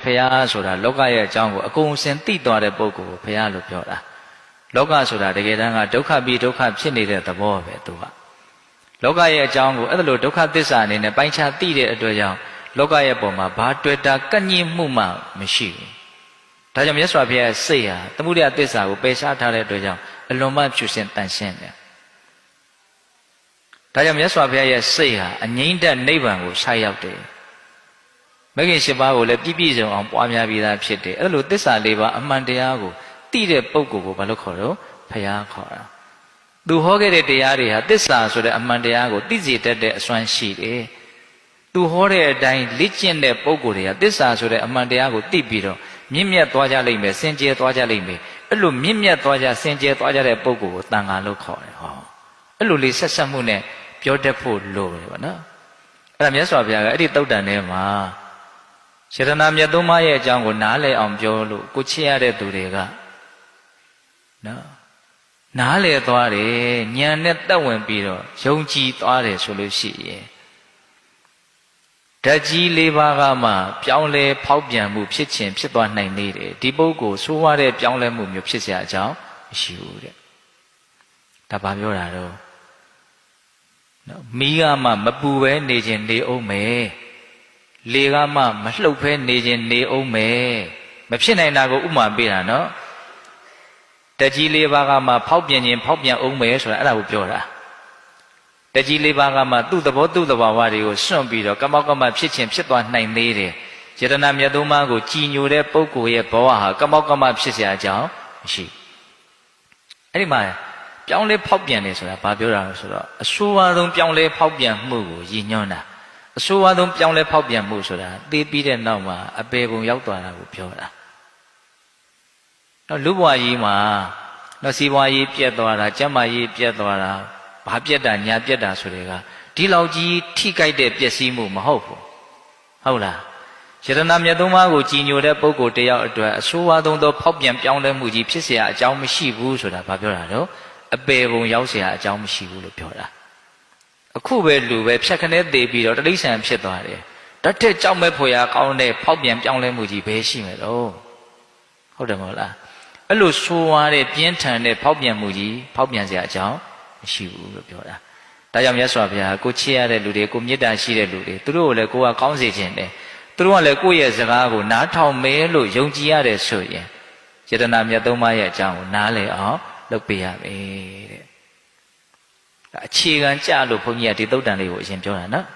ဖရာဆိုတာလောကရဲ့အကြောင်းကိုအကုန်စင်သိသွားတဲ့ပုဂ္ဂိုလ်ကိုဖရာလို့ပြောတာလောကဆိုတာတကယ်တမ်းကဒုက္ခပြီးဒုက္ခဖြစ်နေတဲ့သဘောပဲသူကလောကရဲ့အကြောင်းကိုအဲ့လိုဒုက္ခသစ္စာအနေနဲ့ပိုင်းခြားသိတဲ့အတွက်ကြောင့်လောကရဲ့ပုံမှာဘာတွေ့တာကန့်ညှင်းမှုမှမရှိဘူးဒါကြောင့်မြတ်စွာဘုရားရဲ့စိတ်ဟာသမုဒယသစ္စာကိုပယ်ရှားထားတဲ့အတွက်ကြောင့်အလွန်မှဖြူစင်တန်ရှင်းတယ်ဒါကြောင့်မြတ်စွာဘုရားရဲ့စိတ်ဟာအငြိမ့်တဲ့နိဗ္ဗာန်ကိုဆိုက်ရောက်တယ်မဂ္ဂင်၈ပါးကိုလည်းပြည့်ပြည့်စုံအောင်ပွားများပြီးသားဖြစ်တယ်အဲ့လိုသစ္စာ၄ပါးအမှန်တရားကိုသိတဲ့ပုဂ္ဂိုလ်ကိုဘာလို့ခေါ်တော့ဘုရားခေါ်တာသူဟောခဲ့တဲ့တရားတွေဟာသစ္စာဆိုတဲ့အမှန်တရားကိုသိစေတတ်တဲ့အစွမ်းရှိတယ်သူဟောတဲ့အတိုင်းလေ့ကျင့်တဲ့ပုဂ္ဂိုလ်တွေကသစ္စာဆိုတဲ့အမှန်တရားကိုသိပြီးတော့မြင့်မြတ်သွားကြလိမ့်မယ်စင်ကြယ်သွားကြလိမ့်မယ်အဲ့လိုမြင့်မြတ်သွားကြစင်ကြယ်သွားကြတဲ့ပုဂ္ဂိုလ်ကိုတန်ခါလို့ခေါ်တယ်ဟောအဲ့လိုလေးဆက်ဆက်မှုနဲ့ပြောတတ်ဖို့လိုတယ်ဗောနော်အဲ့ဒါမြတ်စွာဘုရားကအဲ့ဒီတုတ်တန်ထဲမှာယတနာမြတ်သုံးပါးရဲ့အကြောင်းကိုနားလည်အောင်ပြောလို့ကိုချစ်ရတဲ့သူတွေကနော်နားလည်သွားတယ်ဉာဏ်နဲ့တက်ဝင်ပြီးတော့ယုံကြည်သွားတယ်ဆိုလို့ရှိရင်ဓာတ်ကြီး၄ပါးကမှပြောင်းလဲဖောက်ပြန်မှုဖြစ်ခြင်းဖြစ်သွားနိုင်နေတယ်ဒီပုဂ္ဂိုလ်ဆိုးဝါးတဲ့ပြောင်းလဲမှုမျိုးဖြစ်เสียအကြောင်းမရှိဘူးတဲ့ဒါဘာပြောတာတော့နော်မီးကမှမပူပဲနေခြင်းနေအောင်မယ်လေကမှမလှုပ်ဖဲနေခြင်းနေအောင်မယ်မဖြစ်နိုင်တာကိုဥမာပေးတာနော်ဓာတ်ကြီး၄ပါးကမှဖောက်ပြန်ခြင်းဖောက်ပြန်အောင်မယ်ဆိုတာအဲ့ဒါကိုပြောတာဓာတ်ကြီး၄ပါးကမှသူ့သဘောသူ့သဘာဝတွေကိုစွန့်ပြီးတော့ကမောက်ကမဖြစ်ခြင်းဖြစ်သွားနိုင်သေးတယ်ယတနာမြတ်သုံးပါးကိုကြည်ညိုတဲ့ပုဂ္ဂိုလ်ရဲ့ဘဝဟာကမောက်ကမဖြစ်เสียအကြောင်းမရှိအဲ့ဒီမှာပြောင်းလဲဖောက်ပြန်တယ်ဆိုတာဘာပြောတာလဲဆိုတော့အဆိုးဝါးဆုံးပြောင်းလဲဖောက်ပြန်မှုကိုရည်ညွှန်းတာအဆိုးဝါးဆုံးပြောင်းလဲဖောက်ပြန်မှုဆိုတာသိပြီးတဲ့နောက်မှာအပေပုံရောက်သွားတာကိုပြောတာနော်လူဘဝကြီးမှာနော်စီးပွားရေးပြတ်သွားတာကျန်းမာရေးပြတ်သွားတာဘာပြတ်တာညာပြတ်တာဆိုတွေကဒီလောက်ကြီးထိကြိုက်တဲ့ပျက်စီးမှုမဟုတ်ဘူးဟုတ်လားယတနာမြတ်သုံးပါးကိုကြည်ညိုတဲ့ပုဂ္ဂိုလ်တယောက်အတွက်အဆိုးဝါးဆုံးသောဖောက်ပြန်ပြောင်းလဲမှုကြီးဖြစ်เสียအကြောင်းမရှိဘူးဆိုတာဘာပြောတာတော့အပေပုံရောက်เสียအကြောင်းမရှိဘူးလို့ပြောတာအခုပဲလူပဲဖြတ်ခနဲသေးပြီးတော့တိရစ္ဆာန်ဖြစ်သွားတယ်တတ်တဲ့ကြောက်မဲ့ဖွယ်ရာကောင်းတဲ့ဖောက်ပြန်ပြောင်းလဲမှုကြီးဘယ်ရှိမယ်တော့ဟုတ်တယ်မဟုတ်လားအဲ့လိုဆိုးဝါးတဲ့ပြင်းထန်တဲ့ဖောက်ပြန်မှုကြီးဖောက်ပြန်เสียအကြောင်းမရှိဘူးလို့ပြောတာဒါကြောင့်မြတ်စွာဘုရားကိုချစ်ရတဲ့လူတွေကိုမေတ္တာရှိတဲ့လူတွေသူတို့ကိုလည်းကိုကကောင်းစေခြင်းတယ်သူတို့ကလည်းကိုယ့်ရဲ့စကားကိုနားထောင်မဲလို့ယုံကြည်ရတယ်ဆိုရင်ယတနာမြတ်သုံးပါးရဲ့အကြောင်းကိုနားလည်အောင်လုပ်ပေးရမယ်တဲ့အခြေခံကြလို့ဘုန်းကြီးကဒီသုတ်တန်လေးကိုအရင်ပြောတာနော်